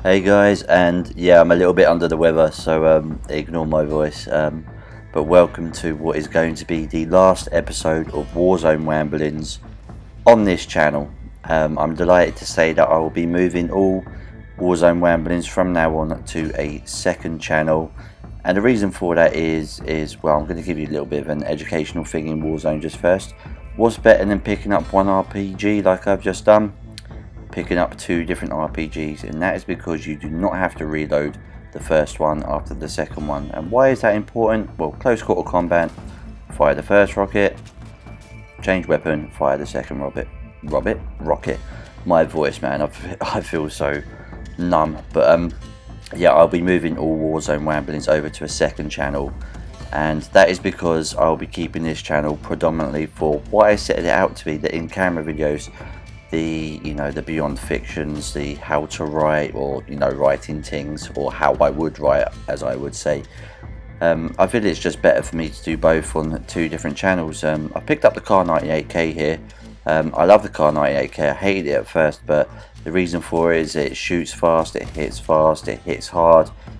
Hey guys, and yeah, I'm a little bit under the weather, so ignore my voice. But welcome to what is going to be the last episode of Warzone Wamblings on this channel. I'm delighted to say that I will be moving all Warzone Wamblings from now on to a second channel, and the reason for that is well, I'm going to give you a little bit of an educational thing in Warzone just first. What's better than picking up one RPG like I've just done? Picking up two different RPGs, and that is because you do not have to reload the first one after the second one. And why is that important? Well, close quarter combat, fire the first rocket, change weapon, fire the second rocket. My voice, man, I feel so numb. But yeah, I'll be moving all Warzone Wamblings over to a second channel, and that is because I'll be keeping this channel predominantly for what I set it out to be, the in-camera videos, the the beyond fictions, the how to write, or writing things, or how I would write, as I would say. I feel it's just better for me to do both on two different channels. I picked up the Car 98K here. I love the Car 98K. I hated it at first, but the reason for it is it shoots fast, it hits hard,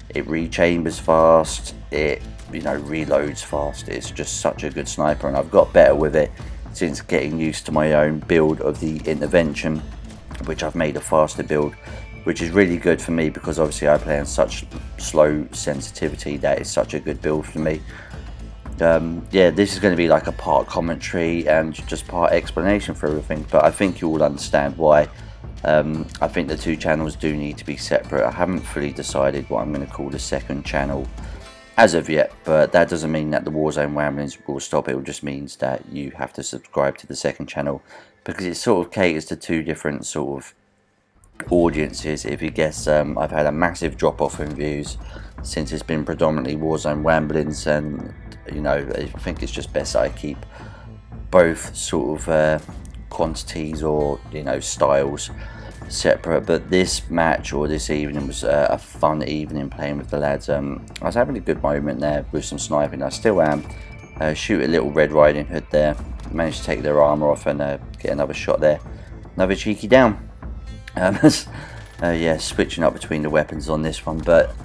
it rechambers fast, it reloads fast. It's just such a good sniper, and I've got better with it since getting used to my own build of the intervention, which I've made a faster build, which is really good for me because obviously I play on such slow sensitivity. That is such a good build for me. Yeah, this is going to be like a part commentary and just part explanation for everything, but I think you all understand why. I think the two channels do need to be separate. I haven't fully decided what I'm going to call the second channel as of yet, but that doesn't mean that the Warzone Wamblings will stop. It just means that you have to subscribe to the second channel because it sort of caters to two different sort of audiences. If you guess, I've had a massive drop off in views since it's been predominantly Warzone Wamblings, and I think it's just best that I keep both sort of quantities or styles separate. But this match, or this evening, was a fun evening playing with the lads. I was having a good moment there with some sniping. I still am. Shoot a little Red Riding Hood there, managed to take their armor off and get another shot there, another cheeky down. Yeah, switching up between the weapons on this one, but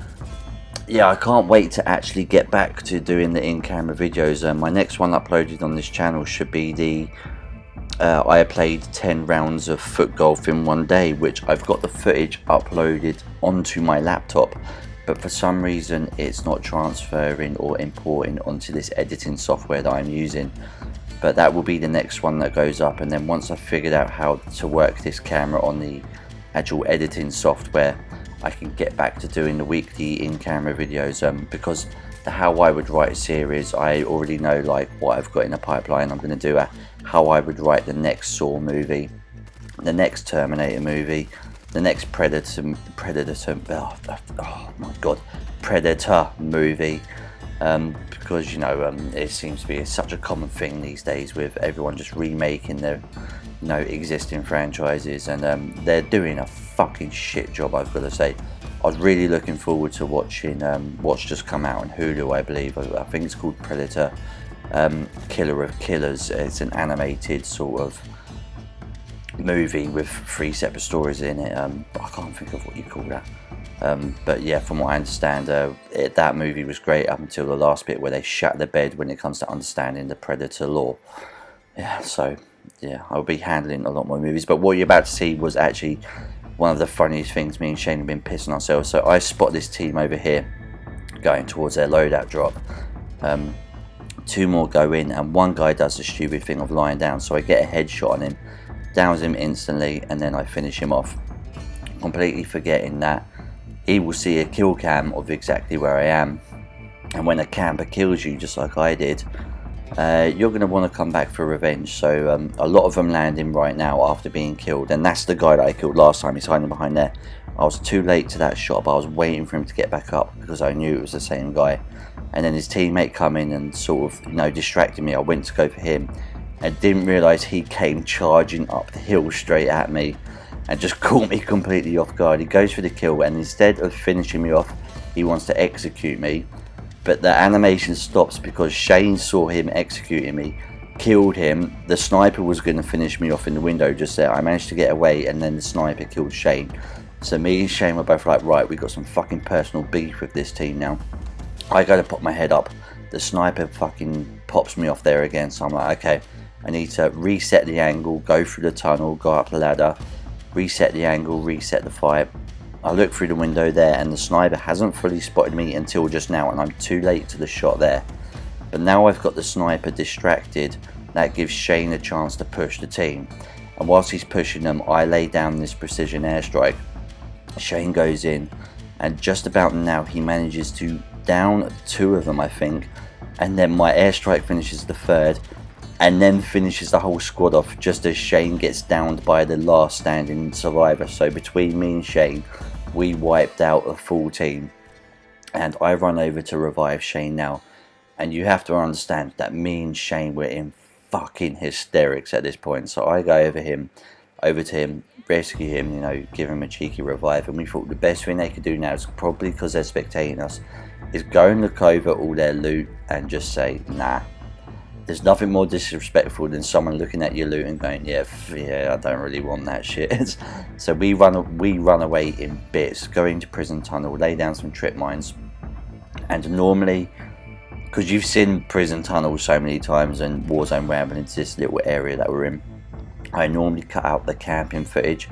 yeah, I can't wait to actually get back to doing the in-camera videos. My next one uploaded on this channel should be the I played 10 rounds of foot golf in one day, which I've got the footage uploaded onto my laptop, but for some reason it's not transferring or importing onto this editing software that I'm using. But that will be the next one that goes up, and then once I've figured out how to work this camera on the actual editing software, I can get back to doing the weekly in-camera videos, because the How I Would Write series, I already know like what I've got in the pipeline. I'm going to do a How I Would Write the next Saw movie, the next Terminator movie, the next Predator movie, because it seems to be such a common thing these days with everyone just remaking their existing franchises, and they're doing a fucking shit job, I've got to say. I was really looking forward to watching what's just come out on Hulu, I believe. I think it's called Predator, Killer of Killers. It's an animated sort of movie with 3 separate stories in it. I can't think of what you call that. But yeah, from what I understand, that movie was great up until the last bit where they shat the bed when it comes to understanding the Predator lore. Yeah, so yeah, I'll be handling a lot more movies. But what you're about to see was actually one of the funniest things. Me and Shane have been pissing ourselves. So I spot this team over here going towards their loadout drop. 2 more go in, and one guy does the stupid thing of lying down. So I get a headshot on him, downs him instantly, and then I finish him off, completely forgetting that he will see a kill cam of exactly where I am. And when a camper kills you, just like I did, you're going to want to come back for revenge. So a lot of them landing right now after being killed, and that's the guy that I killed last time. He's hiding behind there. I was too late to that shot, but I was waiting for him to get back up because I knew it was the same guy. And then his teammate come in and sort of distracted me. I went to go for him and didn't realise he came charging up the hill straight at me and just caught me completely off guard. He goes for the kill, and instead of finishing me off, he wants to execute me. But the animation stops because Shane saw him executing me, killed him. The sniper was going to finish me off in the window just there. I managed to get away, and then the sniper killed Shane. So me and Shane were both like, right, we got some fucking personal beef with this team now. I go to pop my head up, the sniper fucking pops me off there again, so I'm like, okay, I need to reset the angle, go through the tunnel, go up the ladder, reset the angle, reset the fight. I look through the window there and the sniper hasn't fully spotted me until just now, and I'm too late to the shot there. But now I've got the sniper distracted, that gives Shane a chance to push the team. And whilst he's pushing them, I lay down this precision airstrike. Shane goes in, and just about now he manages to down 2 of them, I think, and then my airstrike finishes the 3rd, and then finishes the whole squad off just as Shane gets downed by the last standing survivor. So between me and Shane, we wiped out a full team, and I run over to revive Shane now, and you have to understand that me and Shane were in fucking hysterics at this point. So I go over to him, rescue him, you know, give him a cheeky revive, and we thought the best thing they could do now is, probably because they're spectating us, is go and look over all their loot and just say, nah. There's nothing more disrespectful than someone looking at your loot and going, yeah, I don't really want that shit. So we run away in bits, go into prison tunnel, lay down some trip mines, and normally, because you've seen prison tunnels so many times and Warzone Wamblings, this little area that we're in, I normally cut out the camping footage,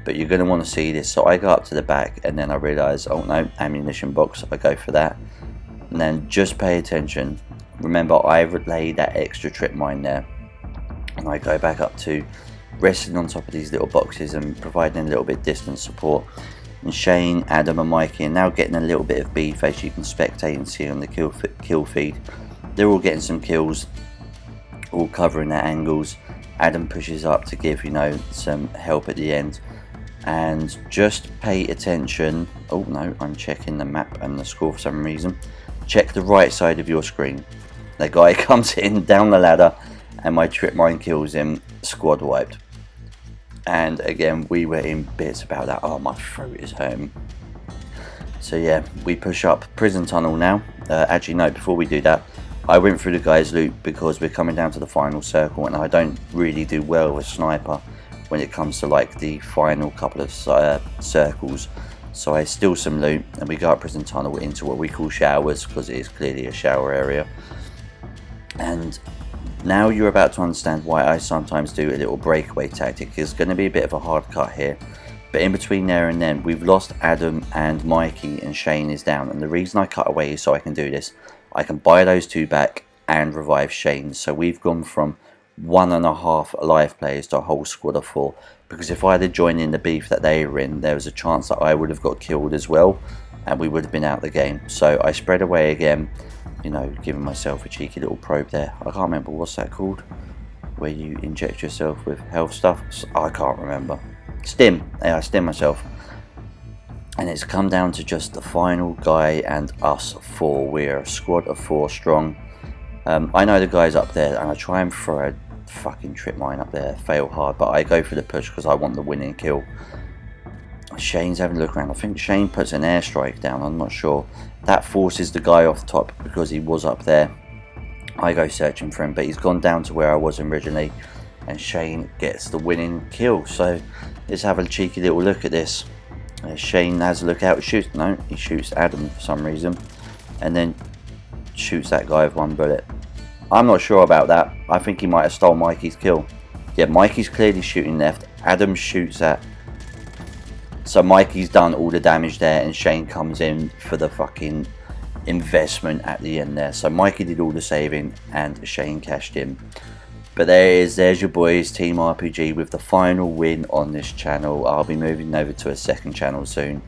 but you're going to want to see this. So I go up to the back and then I realise, oh no, ammunition box, I go for that. And then just pay attention. Remember, I laid that extra trip mine there, and I go back up to resting on top of these little boxes and providing a little bit of distance support. And Shane, Adam and Mikey are now getting a little bit of beef, as you can spectate and see on the kill feed. They're all getting some kills, all covering their angles. Adam pushes up to give, you know, some help at the end. And just pay attention. Oh no, I'm checking the map and the score for some reason. Check the right side of your screen. The guy comes in down the ladder and my trip mine kills him, squad wiped. And again, we were in bits about that. Oh, my throat is hurting. So yeah, we push up prison tunnel now. Actually no, before we do that, I went through the guy's loot because we're coming down to the final circle, and I don't really do well with sniper when it comes to like the final couple of circles. So I steal some loot and we go up prison tunnel into what we call showers, because it is clearly a shower area. And now you're about to understand why I sometimes do a little breakaway tactic. It's going to be a bit of a hard cut here, but in between there and then we've lost Adam and Mikey, and Shane is down, and the reason I cut away is so I can do this. I can buy those 2 back and revive Shane. So we've gone from 1.5 alive players to a whole squad of 4, because if I had joined in the beef that they were in, there was a chance that I would have got killed as well, and we would have been out the game. So I spread away again, you know, giving myself a cheeky little probe there. I can't remember, what's that called, where you inject yourself with health stuff? I can't remember. Stim. Yeah, I stim myself. And it's come down to just the final guy and us 4. We're a squad of 4 strong. I know the guys up there, and I try and throw a fucking trip mine up there, fail hard, but I go for the push because I want the winning kill. Shane's having a look around. I think Shane puts an airstrike down, I'm not sure. That forces the guy off the top because he was up there. I go searching for him, but he's gone down to where I was originally, and Shane gets the winning kill. So let's have a cheeky little look at this. Shane has a look out, he shoots Adam for some reason, and then shoots that guy with 1 bullet. I'm not sure about that. I think he might have stole Mikey's kill. Yeah, Mikey's clearly shooting left. Adam shoots at. So Mikey's done all the damage there, and Shane comes in for the fucking investment at the end there. So Mikey did all the saving and Shane cashed in. But there's your boys, Team RPG, with the final win on this channel. I'll be moving over to a second channel soon.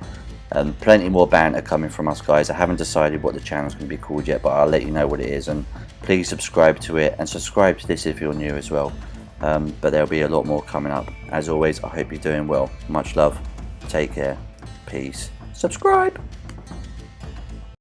Plenty more banter coming from us guys. I haven't decided what the channel's going to be called yet, but I'll let you know what it is, and please subscribe to it, and subscribe to this if you're new as well. But there'll be a lot more coming up. As always, I hope you're doing well. Much love, take care, peace, subscribe.